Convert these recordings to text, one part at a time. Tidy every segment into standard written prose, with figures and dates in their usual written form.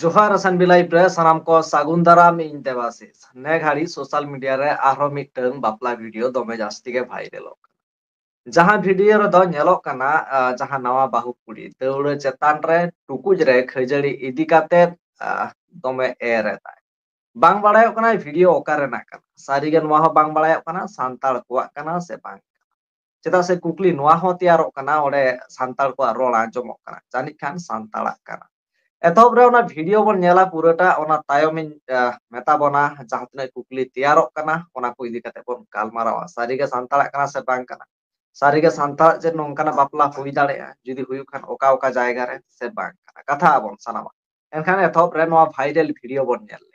जोहार असान बिलाई प्रे सनाम को सागुन दाराम इन देवासिस ने घाड़ी सोशल मीडिया रे आरो मिटंग बापला वीडियो दमे जास्ती के भाइरल जहां वीडियो रे दो नेलोक कना जहां नवा बाहु कुड़ी दौड़ चेतान रे टुकुज रे खजड़ी इदी काते दमे एर ताय बांग बाड़ायो कना वीडियो ओकारे ना कना सारी गे नवा हो बांग बाड़ायो कना सांताल कुआ कना से बांग चेदा से कुकली नवा हो तैयारोक कना ओडे सांताल को रोल आंजमोक कना जानि खान सांताला कना एतोब रे ओना वीडियो बन नेला पुराटा ओना तायमिन मेता बना जहां तने कुकली तैयारोक कना ओना को इदी काते बन गालमारावा सारीगे सांताला कना से बांग कना सारीगे सांताल जे नोंकाना बापला हुई दाड़ेया जुदी हुयु खान ओका ओका जायगा रे से बांग कना कथा बन सनामा एनखान एतोब रे नोआ भाइरल वीडियो बन nail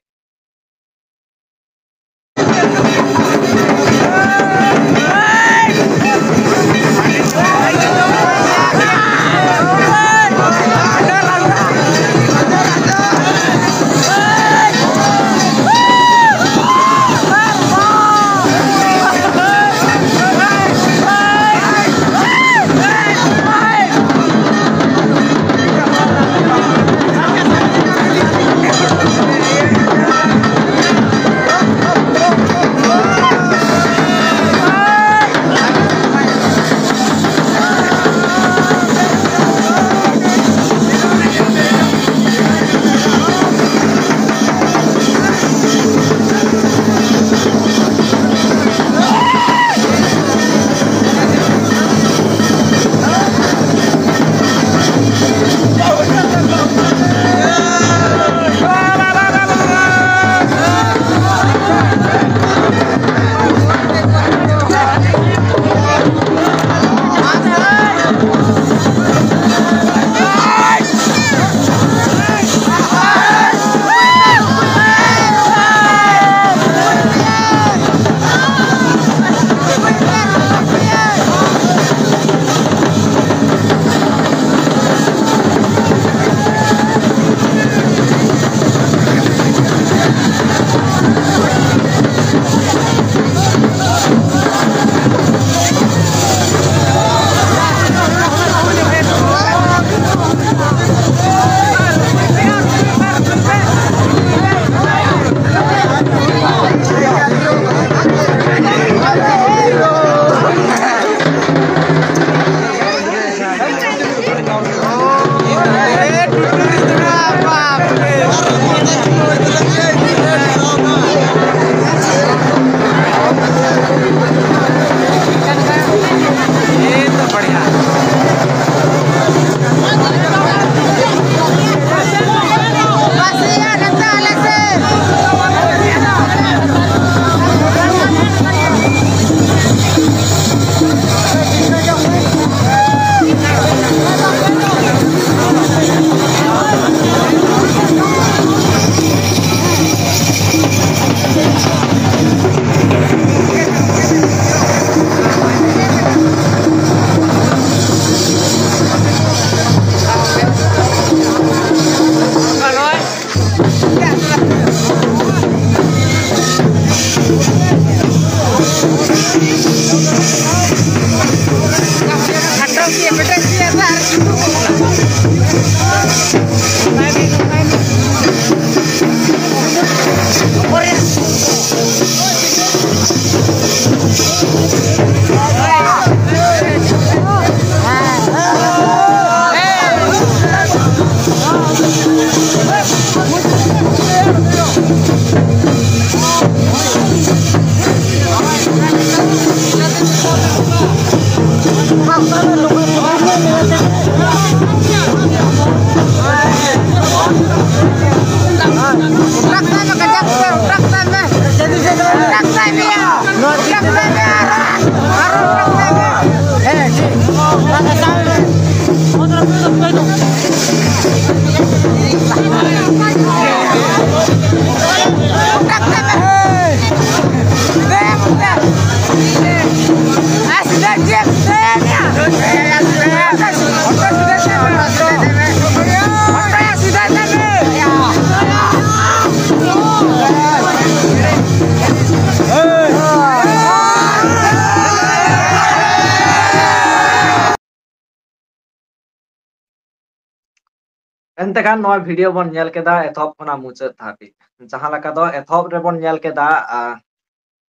entekan noa video bon nyel keda ethop khona muchat dhabi jaha leka do ethop re bon nyel keda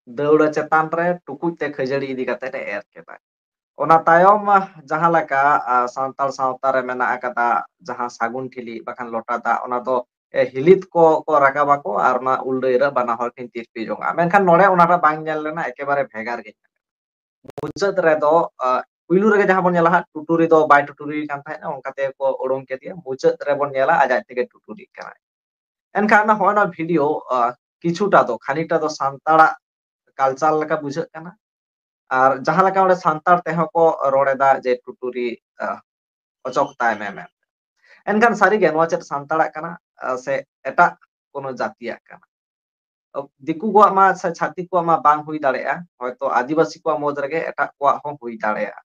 daura chetan re tukuj te khajari idi kate re er keda ona tayom jaha leka santal sawta re mena akada jaha sagun thili bakan lota da ona do hilit ko rakaba ko ar na uldai ra bana hor kin tirpi jonga menkan nore ona ra bang nyel lena ekebare bhegar ge मुचाद रे दो पुइलु रे जहां बन नेला टुटुरी दो बाय टुटुरी kan thaina onkate ko odong ke dia मुचाद रे बन नेला ajak tege टुटुरी kana enkhan hoina video কিছুটা do খানিকটা do santara কালচার লেকা বুঝাᱹᱜ kana আর jaha leka onde santar teho ko roreda je टुटुरी ochok tay meme enkhan sari ge noa chet santara kana se eta kono jatiya kana दिकु को मा से छाती को मा बांग हुई दाड़ेया हयतो आदिवासी को मद रगे एटा को हो हुई दाड़ेया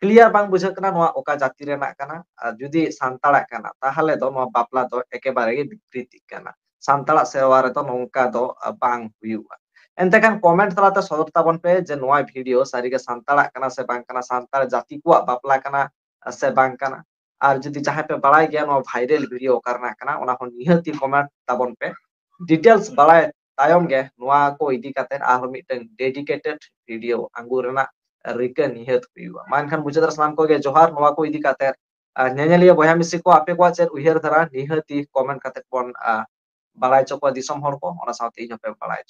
क्लियर बांग बुझा कना नोआ ओका जाति रेना कना जुदी सांताड़ा कना ताहले दो नोआ बापला दो एकेबारे गे विकृति कना सांताड़ा सेवा रे तो नोंका दो बांग हुयुआ एनते खान कमेंट तलाते सदर ताबन पे जे नोआ भिडियो सारिगे सांताड़ा कना से बांग कना सांताड़ जाति को बापला कना से बांग कना আর যদি যাহা পে বাড়াই গিয়া নো ভাইরাল ভিডিও কারনা কানা ওনা হন নিহতি কমেন্ট তাবন पे details बाड़ाय tayom ge noa ko idi katen arho miteng dedicated video anggur rena rika nihet huiwa mankhan bujadar salam ko ge johar noa ko idi katen nyanyalia boya misi ko ape ko cher uher dhara nihati comment katen bon balai choko disom hor ko ona saute inya pe balai